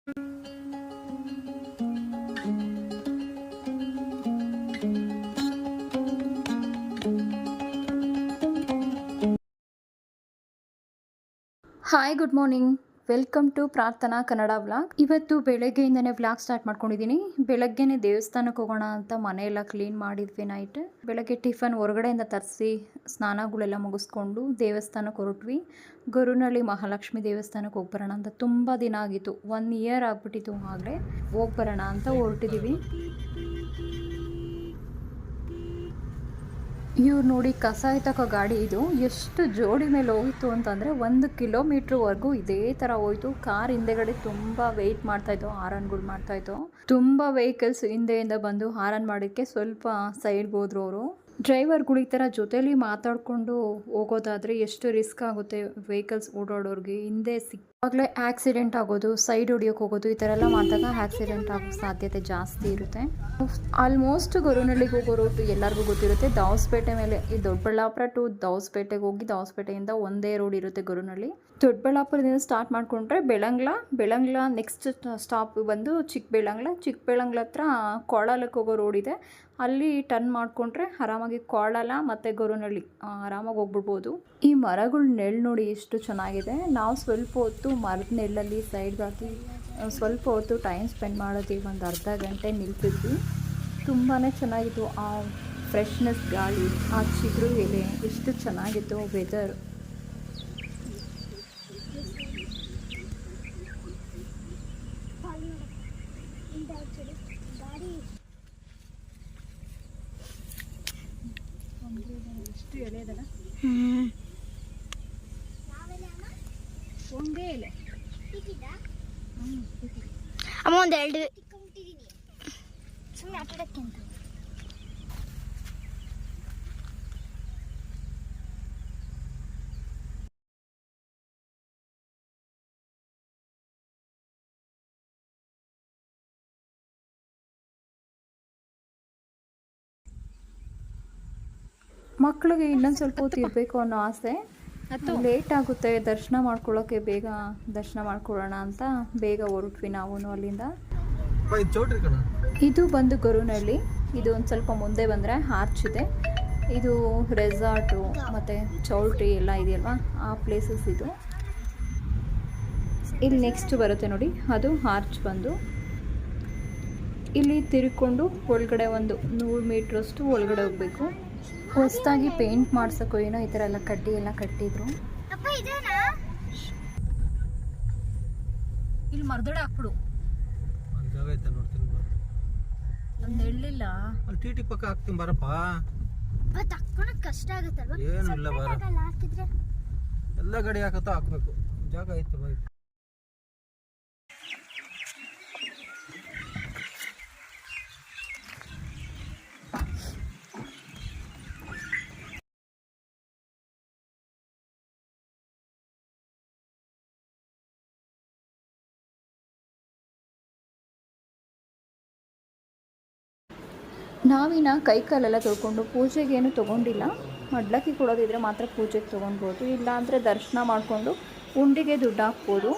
Hi, good morning. Welcome to Prarthana Kannada vlog. ಇವತ್ತು ಬೆಳಗ್ಗೆಯಿಂದನೇ vlog start ಮಾಡ್ಕೊಂಡಿದ್ದೀನಿ. ಬೆಳಗ್ಗೆನೇ ದೇವಸ್ಥಾನಕ್ಕೆ ಹೋಗೋಣ ಅಂತ ಮನೆಯೆಲ್ಲ ಕ್ಲೀನ್ ಮಾಡಿದ್ವಿ ನೈಟ್. ಬೆಳಗ್ಗೆ ಟಿಫನ್ ಹೊರಗಡೆಯಿಂದ ತರಿಸಿ ಸ್ನಾನಗಳೆಲ್ಲ ಮುಗಿಸ್ಕೊಂಡು ದೇವಸ್ಥಾನಕ್ಕೆ ಹೊರಟ್ವಿ. ಗೊರುನಳ್ಳಿ ಮಹಾಲಕ್ಷ್ಮಿ ದೇವಸ್ಥಾನಕ್ಕೆ ಹೋಗಿ ಬರೋಣ ಅಂತ. ತುಂಬ ದಿನ ಆಗಿತ್ತು, 1 ಇಯರ್ ಆಗ್ಬಿಟ್ಟಿತ್ತು. ಆಗಲೇ ಹೋಗಿ ಬರೋಣ ಅಂತ ಹೊರಟಿದ್ದೀವಿ. ಇವ್ರು ನೋಡಿ, ಕಸ ಎತ್ತಕೋ ಗಾಡಿ ಇದು ಎಷ್ಟು ಜೋಡಿ ಮೇಲೆ ಹೋಗಿತ್ತು ಅಂತಂದರೆ 1 ಕಿಲೋಮೀಟ್ರ್ವರೆಗೂ ಇದೇ ಥರ ಹೋಯ್ತು. ಕಾರ್ ಹಿಂದೆಗಡೆ ತುಂಬ ವೆಯ್ಟ್ ಮಾಡ್ತಾಯಿತ್ತು, ಹಾರನ್ಗಳು ಮಾಡ್ತಾಯಿತ್ತು. ತುಂಬ ವೆಹಿಕಲ್ಸ್ ಹಿಂದೆಯಿಂದ ಬಂದು ಹಾರನ್ ಮಾಡೋಕ್ಕೆ ಸ್ವಲ್ಪ ಸೈಡ್ಗೆ ಹೋದ್ರು ಅವರು. ಡ್ರೈವರ್ಗಳು ಈ ಥರ ಜೊತೇಲಿ ಮಾತಾಡಿಕೊಂಡು ಹೋಗೋದಾದರೆ ಎಷ್ಟು ರಿಸ್ಕ್ ಆಗುತ್ತೆ ವೆಹಿಕಲ್ಸ್ ಓಡಾಡೋರಿಗೆ. ಹಿಂದೆ ಸಿಕ್ಕಾಗಲೇ ಆಕ್ಸಿಡೆಂಟ್ ಆಗೋದು, ಸೈಡ್ ಹೊಡಿಯೋಕೆ ಹೋಗೋದು, ಈ ಥರ ಎಲ್ಲ ಮಾಡಿದಾಗ ಆಕ್ಸಿಡೆಂಟ್ ಆಗೋ ಸಾಧ್ಯತೆ ಜಾಸ್ತಿ ಇರುತ್ತೆ. ಆಲ್ಮೋಸ್ಟ್ ಗೊರುನಳ್ಳಿಗೆ ಹೋಗೋ ರೂಟು ಎಲ್ಲರಿಗೂ ಗೊತ್ತಿರುತ್ತೆ. ದಾವಸ್ಪೇಟೆ ಮೇಲೆ, ಈ ದೊಡ್ಡಬಳ್ಳಾಪುರ ಟು ದಾವಸ್ಪೇಟೆಗೆ ಹೋಗಿ ದಾವಸ್ಪೇಟೆಯಿಂದ ಒಂದೇ ರೋಡ್ ಇರುತ್ತೆ ಗೊರುನಳ್ಳಿ. ದೊಡ್ಡಬಳ್ಳಾಪುರದಿಂದ ಸ್ಟಾರ್ಟ್ ಮಾಡಿಕೊಂಡ್ರೆ ಬೆಳಂಗ್ಲ ನೆಕ್ಸ್ಟ್ ಸ್ಟಾಪ್ ಬಂದು ಚಿಕ್ಕಬೆಳಂಗ್ಲ ಹತ್ರ ಕೊಳಲಕ್ಕೆ ಹೋಗೋ ರೋಡ್ ಇದೆ. ಅಲ್ಲಿ ಟರ್ನ್ ಮಾಡಿಕೊಂಡ್ರೆ ಆರಾಮಾಗಿ ಕೊಳಲ ಮತ್ತು ಗೊರುನಳ್ಳಿ ಆರಾಮಾಗಿ ಹೋಗ್ಬಿಡ್ಬೋದು. ಈ ಮರಗಳ ನೆರಳು ನೋಡಿ ಎಷ್ಟು ಚೆನ್ನಾಗಿದೆ. ನಾವು ಸ್ವಲ್ಪ ಹೊತ್ತು ಮರದ ನೆರಳಲ್ಲಿ ಸೈಡ್ಗೆ ಹಾಕಿ ಸ್ವಲ್ಪ ಹೊತ್ತು ಟೈಮ್ ಸ್ಪೆಂಡ್ ಮಾಡೋದಕ್ಕೆ ಒಂದು ಅರ್ಧ ಗಂಟೆ ನಿಲ್ತಿದ್ವಿ. ತುಂಬಾ ಚೆನ್ನಾಗಿತ್ತು. ಆ ಫ್ರೆಶ್ನೆಸ್ ಗಾಳಿ, ಆ ಚಿಗುರು ಎಲೆ, ಎಷ್ಟು ಚೆನ್ನಾಗಿತ್ತು ವೆದರ್. ಎಷ್ಟು ಎಳೆದಲ್ಲ, ಒಂದೇ ಎಲೆ. ಅಮ್ಮ ಒಂದು 2 ಸುಮ್ಮನೆ ಆಟಾಡಕ್ಕೆ ಅಂತ. ಮಕ್ಕಳಿಗೆ ಇನ್ನೊಂದು ಸ್ವಲ್ಪ ಹೊತ್ತು ಇರಬೇಕು ಅನ್ನೋ ಆಸೆ. ಲೇಟ್ ಆಗುತ್ತೆ ದರ್ಶನ ಮಾಡ್ಕೊಳ್ಳೋಕ್ಕೆ. ಬೇಗ ದರ್ಶನ ಮಾಡ್ಕೊಳ್ಳೋಣ ಅಂತ ಬೇಗ ಹೊರಟ್ವಿ ನಾವು ಅಲ್ಲಿಂದ. ಇದು ಬಂದು ಗೊರುನಳ್ಳಿ. ಇದು ಒಂದು ಸ್ವಲ್ಪ ಮುಂದೆ ಬಂದರೆ ಆರ್ಚ್ ಇದೆ. ಇದು ರೆಸಾರ್ಟು ಮತ್ತು ಚೌಲ್ಟ್ರಿ ಎಲ್ಲ ಇದೆಯಲ್ವಾ, ಆ ಪ್ಲೇಸಸ್ ಇದು. ಇಲ್ಲಿ ನೆಕ್ಸ್ಟ್ ಬರುತ್ತೆ ನೋಡಿ, ಅದು ಆರ್ಚ್ ಬಂದು. ಇಲ್ಲಿ ತಿರ್ಕೊಂಡು ಒಳಗಡೆ ಒಂದು 100 ಮೀಟ್ರಷ್ಟು ಒಳಗಡೆ ಹೋಗಬೇಕು. ಹೊಸದಾಗಿ ಪೇಂಟ್ ಮಾಡ್ಸೋಕ್ಕೋ ಏನೋ ಈ ಥರ ಎಲ್ಲ ಕಡ್ಡಿ ಎಲ್ಲ ಕಟ್ಟಿದ್ರು. ಇಲ್ಲಿ ಮರದೊಡೆ ಹಾಕ್ಬಿಡು. ನೆರಳಿಲ್ಲ ಅಲ್ಲಿ ಟಿಟಿ ಪಕ್ಕ ಹಾಕ್ತೀನಿ ಬರಪ್ಪ. ಕಷ್ಟ ಆಗುತ್ತಲ್ವಾ? ಏನು ಇಲ್ಲ ಬರ, ಎಲ್ಲ ಗಾಡಿ ಹಾಕತ್ತ ಹಾಕ್ಬೇಕು, ಜಾಗ ಐತೆ ಬೈ. ನಾವಿನ ಕೈ ಕಾಲೆಲ್ಲ ತೊಳ್ಕೊಂಡು ಪೂಜೆಗೆ ಏನು ತೊಗೊಂಡಿಲ್ಲ. ಮಡ್ಲಕ್ಕಿ ಕೊಡೋದಿದ್ರೆ ಮಾತ್ರ ಪೂಜೆಗೆ ತೊಗೊಳ್ಬೋದು, ಇಲ್ಲ ಅಂದರೆ ದರ್ಶನ ಮಾಡಿಕೊಂಡು ಉಂಡಿಗೆ ದುಡ್ಡು ಹಾಕ್ಬೋದು.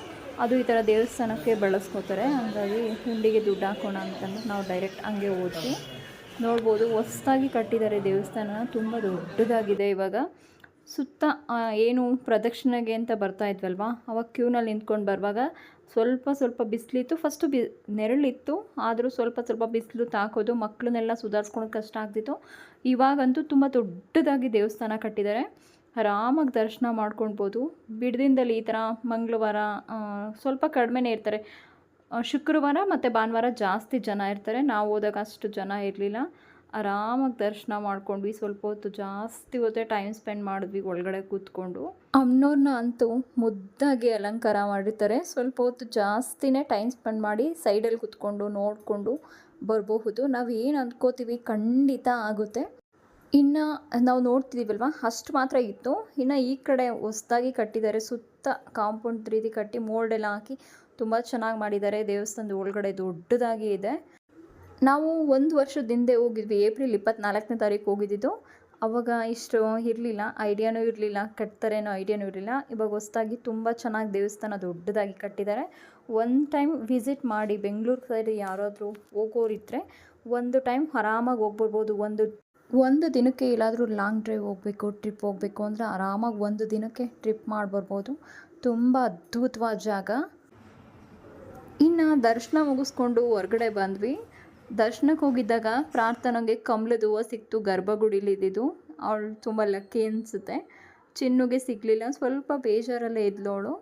ಅದು ಈ ಥರ ದೇವಸ್ಥಾನಕ್ಕೆ ಬಳಸ್ಕೋತಾರೆ. ಹಾಗಾಗಿ ಉಂಡಿಗೆ ದುಡ್ಡು ಹಾಕೋಣ ಅಂತಂದು ನಾವು ಡೈರೆಕ್ಟ್ ಹಂಗೆ ಹೋದ್ವಿ. ನೋಡ್ಬೋದು, ಹೊಸದಾಗಿ ಕಟ್ಟಿದ್ದಾರೆ ದೇವಸ್ಥಾನ, ತುಂಬ ದೊಡ್ಡದಾಗಿದೆ. ಇವಾಗ ಸುತ್ತ ಏನು ಪ್ರದಕ್ಷಿಣೆಗೆ ಅಂತ ಬರ್ತಾ ಇದ್ವಲ್ವಾ, ಅವಾಗ ಕ್ಯೂನಲ್ಲಿ ನಿಂತ್ಕೊಂಡು ಬರುವಾಗ ಸ್ವಲ್ಪ ಬಿಸಿಲಿತ್ತು. ಫಸ್ಟು ನೆರಳಿತ್ತು, ಆದರೂ ಸ್ವಲ್ಪ ಬಿಸಿಲು ತಾಕೋದು, ಮಕ್ಕಳನ್ನೆಲ್ಲ ಸುಧಾರಿಸ್ಕೊಳೋದು ಕಷ್ಟ ಆಗ್ತಿತ್ತು. ಇವಾಗಂತೂ ತುಂಬ ದೊಡ್ಡದಾಗಿ ದೇವಸ್ಥಾನ ಕಟ್ಟಿದ್ದಾರೆ. ಆರಾಮಾಗಿ ದರ್ಶನ ಮಾಡ್ಕೊಳ್ಬೋದು. ಬಿಡದಿಂದಲ್ಲಿ ಈ ಥರ ಮಂಗಳವಾರ ಸ್ವಲ್ಪ ಕಡಿಮೆನೇ ಇರ್ತಾರೆ. ಶುಕ್ರವಾರ ಮತ್ತು ಭಾನುವಾರ ಜಾಸ್ತಿ ಜನ ಇರ್ತಾರೆ. ನಾವು ಹೋದಾಗ ಅಷ್ಟು ಜನ ಇರಲಿಲ್ಲ. ಆರಾಮಾಗಿ ದರ್ಶನ ಮಾಡ್ಕೊಂಡ್ವಿ. ಸ್ವಲ್ಪ ಹೊತ್ತು ಜಾಸ್ತಿ ಹೊತ್ತೇ ಟೈಮ್ ಸ್ಪೆಂಡ್ ಮಾಡಿದ್ವಿ ಒಳಗಡೆ ಕೂತ್ಕೊಂಡು. ಅಮ್ಮನವ್ರನ್ನ ಅಂತೂ ಮುದ್ದಾಗಿ ಅಲಂಕಾರ ಮಾಡಿರ್ತಾರೆ. ಸ್ವಲ್ಪ ಹೊತ್ತು ಜಾಸ್ತಿನೇ ಟೈಮ್ ಸ್ಪೆಂಡ್ ಮಾಡಿ ಸೈಡಲ್ಲಿ ಕೂತ್ಕೊಂಡು ನೋಡಿಕೊಂಡು ಬರಬಹುದು. ನಾವು ಏನು ಅಂದ್ಕೋತೀವಿ ಖಂಡಿತ ಆಗುತ್ತೆ. ಇನ್ನು ನಾವು ನೋಡ್ತಿದ್ದೀವಲ್ವ, ಅಷ್ಟು ಮಾತ್ರ ಇತ್ತು. ಇನ್ನು ಈ ಕಡೆ ಹೊಸದಾಗಿ ಕಟ್ಟಿದ್ದಾರೆ. ಸುತ್ತ ಕಾಂಪೌಂಡ್ ರೀತಿ ಕಟ್ಟಿ ಮೋಲ್ಡೆಲ್ಲ ಹಾಕಿ ತುಂಬ ಚೆನ್ನಾಗಿ ಮಾಡಿದ್ದಾರೆ. ದೇವಸ್ಥಾನದ ಒಳಗಡೆ ದೊಡ್ಡದಾಗಿ ಇದೆ. ನಾವು 1 ವರ್ಷದ ಹಿಂದೆ ಹೋಗಿದ್ವಿ, ಏಪ್ರಿಲ್ 24ನೇ ತಾರೀಕು ಹೋಗಿದ್ದಿದ್ದು. ಅವಾಗ ಇಷ್ಟು ಇರಲಿಲ್ಲ, ಐಡಿಯಾನೂ ಇರಲಿಲ್ಲ, ಕಟ್ತಾರೇನೋ ಐಡಿಯಾನೂ ಇರಲಿಲ್ಲ. ಇವಾಗ ಹೊಸದಾಗಿ ತುಂಬ ಚೆನ್ನಾಗಿ ದೇವಸ್ಥಾನ ದೊಡ್ಡದಾಗಿ ಕಟ್ಟಿದ್ದಾರೆ. ಒಂದು ಟೈಮ್ ವಿಸಿಟ್ ಮಾಡಿ. ಬೆಂಗಳೂರು ಸೈಡ್ ಯಾರಾದರೂ ಹೋಗೋರಿದ್ದರೆ ಒಂದು ಟೈಮ್ ಆರಾಮಾಗಿ ಹೋಗ್ಬರ್ಬೋದು. ಒಂದು ದಿನಕ್ಕೆ ಎಲ್ಲಾದರೂ ಲಾಂಗ್ ಡ್ರೈವ್ ಹೋಗಬೇಕು, ಟ್ರಿಪ್ ಹೋಗಬೇಕು ಅಂದರೆ ಆರಾಮಾಗಿ ಒಂದು ದಿನಕ್ಕೆ ಟ್ರಿಪ್ ಮಾಡಿಬರ್ಬೋದು. ತುಂಬ ಅದ್ಭುತವಾದ ಜಾಗ. ಇನ್ನು ದರ್ಶನ ಮುಗಿಸ್ಕೊಂಡು ಹೊರಗಡೆ ಬಂದ್ವಿ. ದರ್ಶನಕ್ಕೆ ಹೋಗಿದ್ದಾಗ ಪ್ರಾರ್ಥನೆಗೆ ಕಮಲದ ಹೂವು ಸಿಕ್ತು, ಗರ್ಭಗುಡಿಲಿದ್ದು. ಅವಳು ತುಂಬ ಲಕ್ಕಿ ಅನಿಸುತ್ತೆ. ಚಿನ್ನುಗೆ ಸಿಗಲಿಲ್ಲ, ಸ್ವಲ್ಪ ಬೇಜಾರಲ್ಲೇ ಇದ್ಲವಳು.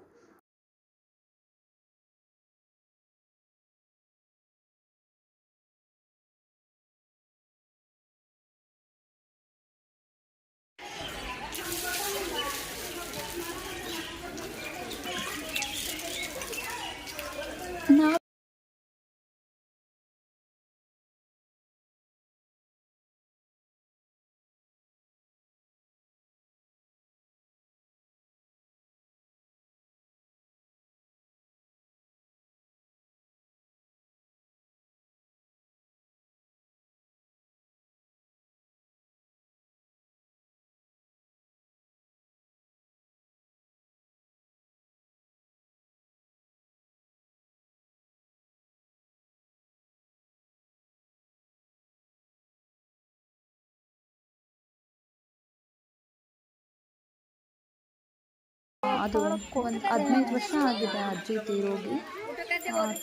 ಅದು ಒಂದು 15 ವರ್ಷ ಆಗಿದೆ ಅಜ್ಜಿ ತೀರೋಗಿ.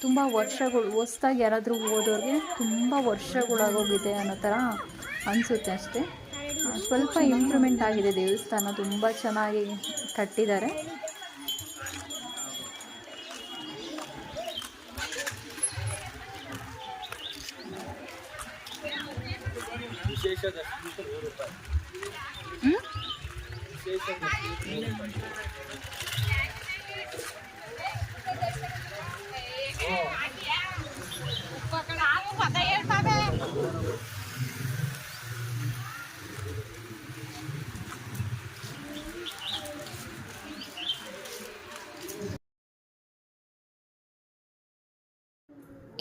ತುಂಬ ವರ್ಷಗಳು, ಹೊಸ್ದಾಗಿ ಯಾರಾದರೂ ಹೋದವ್ರಿಗೆ ತುಂಬ ವರ್ಷಗಳಾಗೋಗಿದೆ ಅನ್ನೋ ಥರ ಅನಿಸುತ್ತೆ ಅಷ್ಟೇ. ಸ್ವಲ್ಪ ಇಂಪ್ರೂವ್ಮೆಂಟ್ ಆಗಿದೆ ದೇವಸ್ಥಾನ, ತುಂಬ ಚೆನ್ನಾಗಿ ಕಟ್ಟಿದ್ದಾರೆ.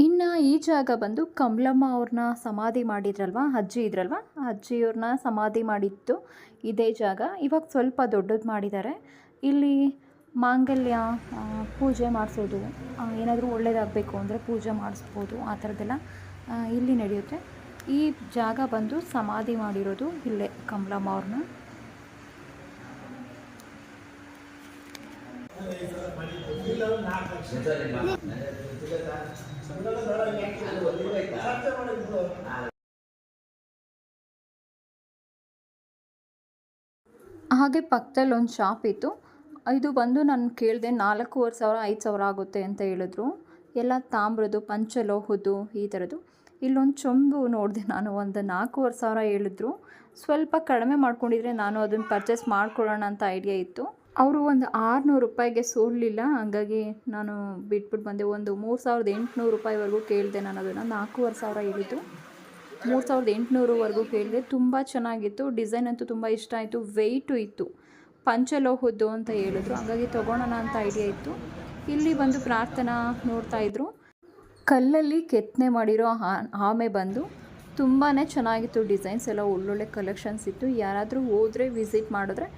ಇನ್ನು ಈ ಜಾಗ ಬಂದು ಕಮಲಮ್ಮ ಅವ್ರನ್ನ ಸಮಾಧಿ ಮಾಡಿದ್ರಲ್ವ, ಅಜ್ಜಿ ಇದ್ರಲ್ವ, ಅಜ್ಜಿಯವ್ರನ್ನ ಸಮಾಧಿ ಮಾಡಿತ್ತು ಇದೇ ಜಾಗ. ಇವಾಗ ಸ್ವಲ್ಪ ದೊಡ್ಡದು ಮಾಡಿದ್ದಾರೆ. ಇಲ್ಲಿ ಮಾಂಗಲ್ಯ ಪೂಜೆ ಮಾಡಿಸೋದು, ಏನಾದರೂ ಒಳ್ಳೇದಾಗಬೇಕು ಅಂದರೆ ಪೂಜೆ ಮಾಡಿಸ್ಬೋದು, ಆ ಥರದ್ದೆಲ್ಲ ಇಲ್ಲಿ ನಡೆಯುತ್ತೆ. ಈ ಜಾಗ ಬಂದು ಸಮಾಧಿ ಮಾಡಿರೋದು ಇಲ್ಲೇ ಕಮಲಮ್ಮ ಅವ್ರನ್ನ. ಹಾಗೆ ಪಕ್ಕದಲ್ಲಿ ಒಂದು ಶಾಪ್ ಇತ್ತು. ಇದು ಬಂದು ನಾನು ಕೇಳಿದೆ 4,500 5,000 ಆಗುತ್ತೆ ಅಂತ ಹೇಳಿದ್ರು. ಎಲ್ಲ ತಾಮ್ರದ್ದು, ಪಂಚಲೋಹದ್ದು ಈ ಥರದ್ದು. ಇಲ್ಲೊಂದು ಚೊಂಬು ನೋಡಿದೆ ನಾನು, ಒಂದು 4,500 ಹೇಳಿದ್ರು. ಸ್ವಲ್ಪ ಕಡಿಮೆ ಮಾಡ್ಕೊಂಡಿದ್ರೆ ನಾನು ಅದನ್ನು ಪರ್ಚೇಸ್ ಮಾಡ್ಕೊಳ್ಳೋಣ ಅಂತ ಐಡಿಯಾ ಇತ್ತು. ಅವರು ಒಂದು 600 ರೂಪಾಯಿಗೆ ಸೋಡಲಿಲ್ಲ, ಹಾಗಾಗಿ ನಾನು ಬಿಟ್ಬಿಟ್ಟು ಬಂದೆ. ಒಂದು 3,800 ರೂಪಾಯಿವರೆಗೂ ಕೇಳಿದೆ ನಾನು ಅದನ್ನು. 4,500 ಹೇಳಿದ್ದು, 3,800ವರೆಗೂ ಕೇಳಿದೆ. ತುಂಬ ಚೆನ್ನಾಗಿತ್ತು, ಡಿಸೈನ್ ಅಂತೂ ತುಂಬ ಇಷ್ಟ ಆಯಿತು. ವೆಯ್ಟು ಇತ್ತು, ಪಂಚಲೋಹದ್ದು ಅಂತ ಹೇಳಿದ್ರು, ಹಾಗಾಗಿ ತೊಗೊಳೋಣ ಅಂತ ಐಡಿಯಾ ಇತ್ತು. ಇಲ್ಲಿ ಬಂದು ಪ್ರಾರ್ಥನಾ ನೋಡ್ತಾಯಿದ್ರು. ಕಲ್ಲಲ್ಲಿ ಕೆತ್ತನೆ ಮಾಡಿರೋ ಆಮೆ ಬಂದು ತುಂಬಾ ಚೆನ್ನಾಗಿತ್ತು. ಡಿಸೈನ್ಸ್ ಎಲ್ಲ ಒಳ್ಳೊಳ್ಳೆ ಕಲೆಕ್ಷನ್ಸ್ ಇತ್ತು. ಯಾರಾದರೂ ಹೋದರೆ ವಿಸಿಟ್ ಮಾಡಿದ್ರೆ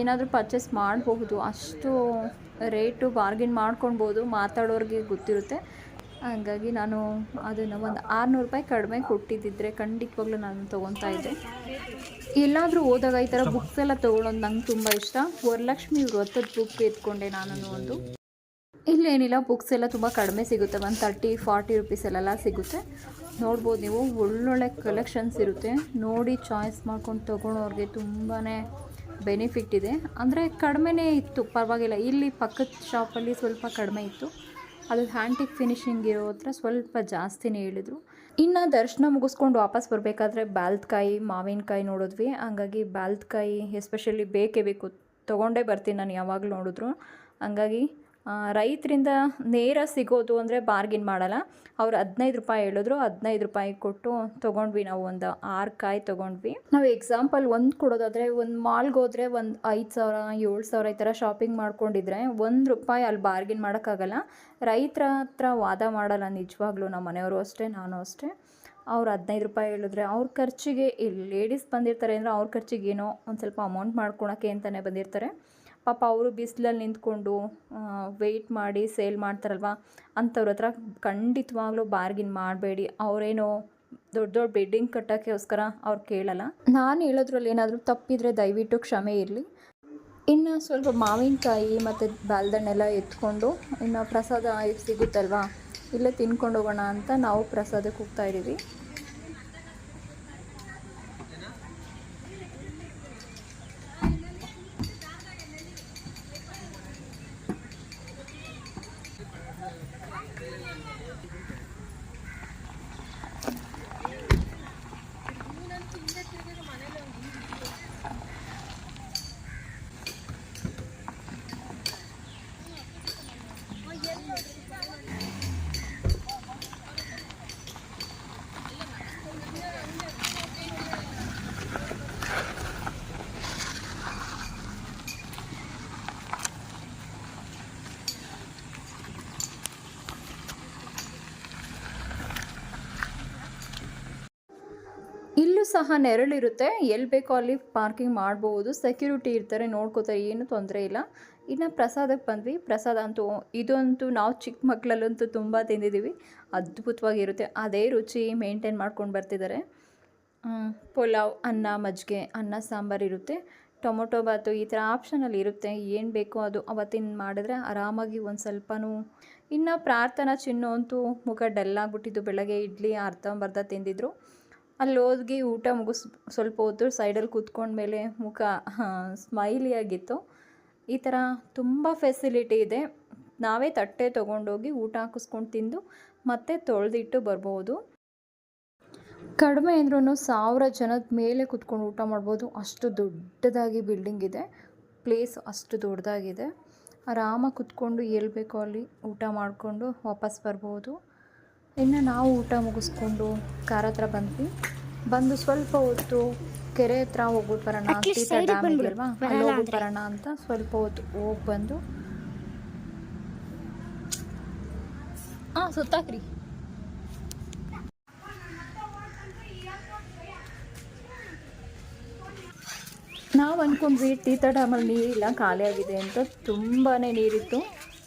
ಏನಾದರೂ ಪರ್ಚೇಸ್ ಮಾಡಬಹುದು. ಅಷ್ಟು ರೇಟು ಬಾರ್ಗಿನ್ ಮಾಡ್ಕೊಳ್ಬೋದು, ಮಾತಾಡೋರಿಗೆ ಗೊತ್ತಿರುತ್ತೆ. ಹಾಗಾಗಿ ನಾನು ಅದನ್ನು ಒಂದು 600 ರೂಪಾಯಿ ಕಡಿಮೆ ಕೊಟ್ಟಿದ್ದಿದ್ರೆ ಖಂಡಿತವಾಗ್ಲೂ ನಾನು ತೊಗೊತಾ ಇದ್ದೆ. ಎಲ್ಲಾದರೂ ಹೋದಾಗ ಈ ಥರ ಬುಕ್ಸ್ ಎಲ್ಲ ತೊಗೊಳೋದು ನಂಗೆ ತುಂಬ ಇಷ್ಟ. ವರಲಕ್ಷ್ಮಿ ವ್ರತದ ಬುಕ್ ಎತ್ಕೊಂಡೆ ನಾನು ಒಂದು. ಇಲ್ಲೇನಿಲ್ಲ, ಬುಕ್ಸ್ ಎಲ್ಲ ತುಂಬ ಕಡಿಮೆ ಸಿಗುತ್ತೆ, ಒಂದು 30-40 ರೂಪೀಸಲ್ಲೆಲ್ಲ ಸಿಗುತ್ತೆ. ನೋಡ್ಬೋದು ನೀವು, ಒಳ್ಳೊಳ್ಳೆ ಕಲೆಕ್ಷನ್ಸ್ ಇರುತ್ತೆ. ನೋಡಿ ಚಾಯ್ಸ್ ಮಾಡ್ಕೊಂಡು ತೊಗೊಳೋರಿಗೆ ತುಂಬಾ ಬೆನಿಫಿಟ್ ಇದೆ. ಅಂದರೆ ಕಡಿಮೆನೇ ಇತ್ತು, ಪರವಾಗಿಲ್ಲ. ಇಲ್ಲಿ ಪಕ್ಕದ ಶಾಪಲ್ಲಿ ಸ್ವಲ್ಪ ಕಡಿಮೆ ಇತ್ತು, ಅದು ಹ್ಯಾಂಟಿಕ್ ಫಿನಿಶಿಂಗ್ ಇರೋ ಹತ್ರ ಸ್ವಲ್ಪ ಜಾಸ್ತಿನೇ ಹೇಳಿದರು. ಇನ್ನು ದರ್ಶನ ಮುಗಿಸ್ಕೊಂಡು ವಾಪಸ್ ಬರಬೇಕಾದ್ರೆ ಬಾಲ್ದಕಾಯಿ, ಮಾವಿನಕಾಯಿ ನೋಡಿದ್ವಿ. ಹಂಗಾಗಿ ಬಾಲ್ದಕಾಯಿ ಎಸ್ಪೆಷಲಿ ಬೇಕೇ ಬೇಕು, ತೊಗೊಂಡೇ ಬರ್ತೀನಿ ನಾನು ಯಾವಾಗಲೂ ನೋಡಿದ್ರು. ಹಂಗಾಗಿ ರೈತರಿಂದ ನೇರ ಸಿಗೋದು ಅಂದರೆ ಬಾರ್ಗಿನ್ ಮಾಡಲ್ಲ. ಅವ್ರು 15 ರೂಪಾಯಿ ಹೇಳಿದ್ರು, 15 ರೂಪಾಯಿ ಕೊಟ್ಟು ತೊಗೊಂಡ್ವಿ. ನಾವು ಒಂದು 6 ಕಾಯಿ ತೊಗೊಂಡ್ವಿ. ನಾವು ಎಕ್ಸಾಂಪಲ್ ಒಂದು ಕೊಡೋದಾದರೆ, ಒಂದು ಮಾಲ್ಗೆ ಹೋದರೆ ಒಂದು 5,000 7,000 ಈ ಥರ ಶಾಪಿಂಗ್ ಮಾಡ್ಕೊಂಡಿದ್ರೆ ₹1 ಅಲ್ಲಿ ಬಾರ್ಗಿನ್ ಮಾಡೋಕ್ಕಾಗಲ್ಲ. ರೈತರ ಹತ್ರ ವಾದ ಮಾಡಲ್ಲ ನಿಜವಾಗ್ಲೂ. ನಮ್ಮ ಮನೆಯವರು ಅಷ್ಟೇ, ನಾನು ಅಷ್ಟೇ. ಅವ್ರು 15 ರೂಪಾಯಿ ಹೇಳಿದ್ರೆ ಅವ್ರ ಖರ್ಚಿಗೆ, ಇಲ್ಲಿ ಲೇಡೀಸ್ ಬಂದಿರ್ತಾರೆ ಅಂದರೆ ಅವ್ರ ಖರ್ಚಿಗೆ ಏನೋ ಒಂದು ಸ್ವಲ್ಪ ಅಮೌಂಟ್ ಮಾಡ್ಕೊಳಕ್ಕೆ ಅಂತಲೇ ಬಂದಿರ್ತಾರೆ. ಪಾಪ ಅವರು ಬಿಸಿಲಲ್ಲಿ ನಿಂತ್ಕೊಂಡು ವೆಯ್ಟ್ ಮಾಡಿ ಸೇಲ್ ಮಾಡ್ತಾರಲ್ವ, ಅಂಥವ್ರ ಹತ್ರ ಖಂಡಿತವಾಗ್ಲೂ ಬಾರ್ಗಿನ್ ಮಾಡಬೇಡಿ. ಅವರೇನೋ ದೊಡ್ಡ ದೊಡ್ಡ ಬಿಲ್ಡಿಂಗ್ ಕಟ್ಟೋಕ್ಕೋಸ್ಕರ ಅವ್ರು ಕೇಳಲ್ಲ. ನಾನು ಹೇಳೋದ್ರಲ್ಲಿ ಏನಾದರೂ ತಪ್ಪಿದರೆ ದಯವಿಟ್ಟು ಕ್ಷಮೆ ಇರಲಿ. ಇನ್ನು ಸ್ವಲ್ಪ ಮಾವಿನಕಾಯಿ ಮತ್ತು ಬಾಲ್ದಣ್ಣೆಲ್ಲ ಎತ್ಕೊಂಡು ಇನ್ನು ಪ್ರಸಾದ ಸಿಗುತ್ತಲ್ವ, ಇಲ್ಲೇ ತಿನ್ಕೊಂಡು ಹೋಗೋಣ ಅಂತ ನಾವು ಪ್ರಸಾದಕ್ಕೆ ಹೋಗ್ತಾಯಿದ್ದೀವಿ. ಇಲ್ಲೂ ಸಹ ನೆರಳಿರುತ್ತೆ, ಎಲ್ಲಿ ಬೇಕೋ ಅಲ್ಲಿ ಪಾರ್ಕಿಂಗ್ ಮಾಡ್ಬೋದು. ಸೆಕ್ಯೂರಿಟಿ ಇರ್ತಾರೆ, ನೋಡ್ಕೋತಾರೆ, ಏನೂ ತೊಂದರೆ ಇಲ್ಲ. ಇನ್ನು ಪ್ರಸಾದಕ್ಕೆ ಬಂದ್ವಿ. ಪ್ರಸಾದ ಅಂತೂ ಇದಂತೂ ನಾವು ಚಿಕ್ಕ ಮಕ್ಕಳಲ್ಲಂತೂ ತುಂಬ ತಿಂದಿದ್ದೀವಿ. ಅದ್ಭುತವಾಗಿರುತ್ತೆ. ಅದೇ ರುಚಿ ಮೇಂಟೈನ್ ಮಾಡ್ಕೊಂಡು ಬರ್ತಿದ್ದಾರೆ. ಪುಲಾವ್, ಅನ್ನ, ಮಜ್ಜಿಗೆ, ಅನ್ನ ಸಾಂಬಾರು ಇರುತ್ತೆ. ಟೊಮೊಟೊ ಬಾತು ಈ ಥರ ಆಪ್ಷನಲ್ಲಿ ಇರುತ್ತೆ. ಏನು ಬೇಕೋ ಅದು ಅವತ್ತಿನ ಮಾಡಿದ್ರೆ ಆರಾಮಾಗಿ ಒಂದು ಸ್ವಲ್ಪನೂ. ಇನ್ನು ಪ್ರಾರ್ಥನಾ ಚಿನ್ನು ಅಂತೂ ಮುಖ ಡಲ್ಲಾಗ್ಬಿಟ್ಟಿದ್ದು. ಬೆಳಗ್ಗೆ ಇಡ್ಲಿ ಅರ್ಧಂಬರ್ಧ ತಿಂದಿದ್ರು. ಅಲ್ಲಿ ಹೋಗಿ ಊಟ ಸ್ವಲ್ಪ ಹೊತ್ತು ಸೈಡಲ್ಲಿ ಕೂತ್ಕೊಂಡ್ಮೇಲೆ ಮುಖ ಸ್ಮೈಲಿಯಾಗಿತ್ತು. ಈ ಥರ ತುಂಬ ಫೆಸಿಲಿಟಿ ಇದೆ. ನಾವೇ ತಟ್ಟೆ ತೊಗೊಂಡೋಗಿ ಊಟ ಹಾಕಿಸ್ಕೊಂಡು ತಿಂದು ಮತ್ತೆ ತೊಳೆದಿಟ್ಟು ಬರ್ಬೋದು. ಕಡಿಮೆ ಅಂದ್ರೂ 1000 ಜನದ ಮೇಲೆ ಕೂತ್ಕೊಂಡು ಊಟ ಮಾಡ್ಬೋದು. ಅಷ್ಟು ದೊಡ್ಡದಾಗಿ ಬಿಲ್ಡಿಂಗ್ ಇದೆ. ಪ್ಲೇಸ್ ಅಷ್ಟು ದೊಡ್ಡದಾಗಿದೆ. ಆರಾಮಾಗಿ ಕೂತ್ಕೊಂಡು ಎಲ್ಲಿ ಬೇಕೋ ಅಲ್ಲಿ ಊಟ ಮಾಡಿಕೊಂಡು ವಾಪಸ್ ಬರ್ಬೋದು. ಇನ್ನು ನಾವು ಊಟ ಮುಗಿಸ್ಕೊಂಡು ಕಾರ್ ಹತ್ರ ಬಂದು ಸ್ವಲ್ಪ ಹೊತ್ತು ಕೆರೆ ಹತ್ರ ಹೋಗ್ಬಿಟ್ಟು ಬರೋಣ, ತೀರ್ಥ ಡ್ಯಾಮ್ ಇದೆಯಲ್ವಾ, ಅಲ್ಲಿ ಹೋಗ್ಬಿಟ್ಟು ಬರೋಣ ಅಂತ ಸ್ವಲ್ಪ ಹೊತ್ತು ಹೋಗಿ ಬಂದು ಸುತ್ತಾಕ್ರಿ. ನಾವು ಅಂದ್ಕೊಂಡ್ವಿ ತೀರ್ಥ ಡ್ಯಾಮಲ್ಲಿ ನೀರಿಲ್ಲ, ಖಾಲಿ ಆಗಿದೆ ಅಂತ. ತುಂಬಾ ನೀರಿತ್ತು,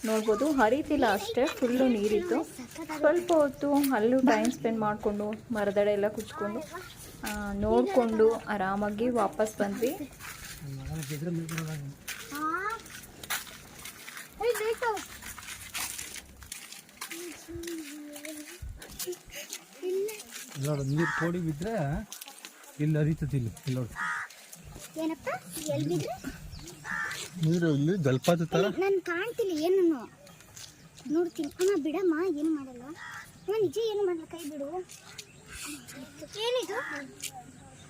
ನೋಡ್ಬೋದು. ಹರಿತಿಲ್ಲ ಅಷ್ಟೇ, ಫುಲ್ಲು ನೀರಿತ್ತು. ಸ್ವಲ್ಪ ಹೊತ್ತು ಅಲ್ಲೂ ಟೈಮ್ ಸ್ಪೆಂಡ್ ಮಾಡಿಕೊಂಡು ಮರದಡೆ ಎಲ್ಲ ಕುತ್ಕೊಂಡು ನೋಡಿಕೊಂಡು ಆರಾಮಾಗಿ ವಾಪಸ್ ಬಂದ್ವಿ. ನೀರು ಕೋಡಿ ಬಿದ್ದರೆ ಇಲ್ಲಿ ಹರಿತತಿಲ್ಲ. ಇಲ್ಲ ಏನಪ್ಪ, ಎಲ್ಲಿ ಬಿದ್ರೆ ನೀರು ಇಲ್ಲಿ ಜಲಪಾತ ಥರ ನಾನು ಕಾಣ್ತಿಲ್ಲ. ಏನು ನೋಡ್ತೀನಿ. ಅಮ್ಮ ಬಿಡಮ್ಮ, ಏನು ಮಾಡಲ್ಲ. ನಾನು ನಿಜ ಏನು ಮಾಡಲ್ಲ, ಕೈ ಬಿಡು. ಏನಿದು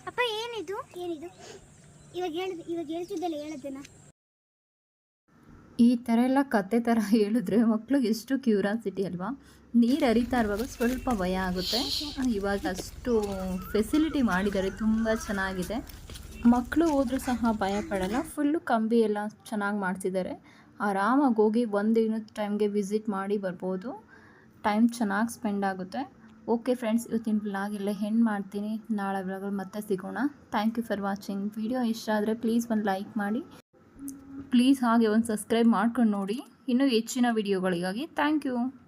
ಅಪ್ಪ, ಏನಿದು ಇವಾಗ ಹೇಳ್ತಿದ್ದಲ್ಲ, ಹೇಳೋದನ್ನ. ಈ ಥರ ಎಲ್ಲ ಕತೆ ಥರ ಹೇಳಿದ್ರೆ ಮಕ್ಳಿಗೆ ಎಷ್ಟು ಕ್ಯೂರಿಯಾಸಿಟಿ ಅಲ್ವಾ. ನೀರು ಹರಿತಾ ಇರುವಾಗ ಸ್ವಲ್ಪ ಭಯ ಆಗುತ್ತೆ. ಇವಾಗ ಅಷ್ಟು ಫೆಸಿಲಿಟಿ ಮಾಡಿದ್ದಾರೆ, ತುಂಬ ಚೆನ್ನಾಗಿದೆ. ಮಕ್ಕಳು ಹೋದರೂ ಸಹ ಭಯ ಪಡಲ್ಲ. ಫುಲ್ಲು ಕಂಬಿ ಎಲ್ಲ ಚೆನ್ನಾಗಿ ಮಾಡಿಸಿದ್ದಾರೆ. ಆರಾಮಾಗಿ ಹೋಗಿ ಒಂದಿನ ಟೈಮ್ಗೆ ವಿಸಿಟ್ ಮಾಡಿ ಬರ್ಬೋದು. ಟೈಮ್ ಚೆನ್ನಾಗಿ ಸ್ಪೆಂಡ್ ಆಗುತ್ತೆ. ಓಕೆ ಫ್ರೆಂಡ್ಸ್, ಇವತ್ತಿನ ಬ್ಲಾಗ್ ಇಲ್ಲೇ ಹೆಣ್ಣು ಮಾಡ್ತೀನಿ. ನಾಳೆ ಬ್ಲಾಗಲ್ಲಿ ಮತ್ತೆ ಸಿಗೋಣ. Thank you for watching. Video ಇಷ್ಟ ಆದರೆ ಪ್ಲೀಸ್ ಒಂದು ಲೈಕ್ ಮಾಡಿ. ಪ್ಲೀಸ್ ಹಾಗೆ ಒಂದು ಸಬ್ಸ್ಕ್ರೈಬ್ ಮಾಡ್ಕೊಂಡು ನೋಡಿ ಇನ್ನೂ ಹೆಚ್ಚಿನ ವಿಡಿಯೋಗಳಿಗಾಗಿ. Thank you.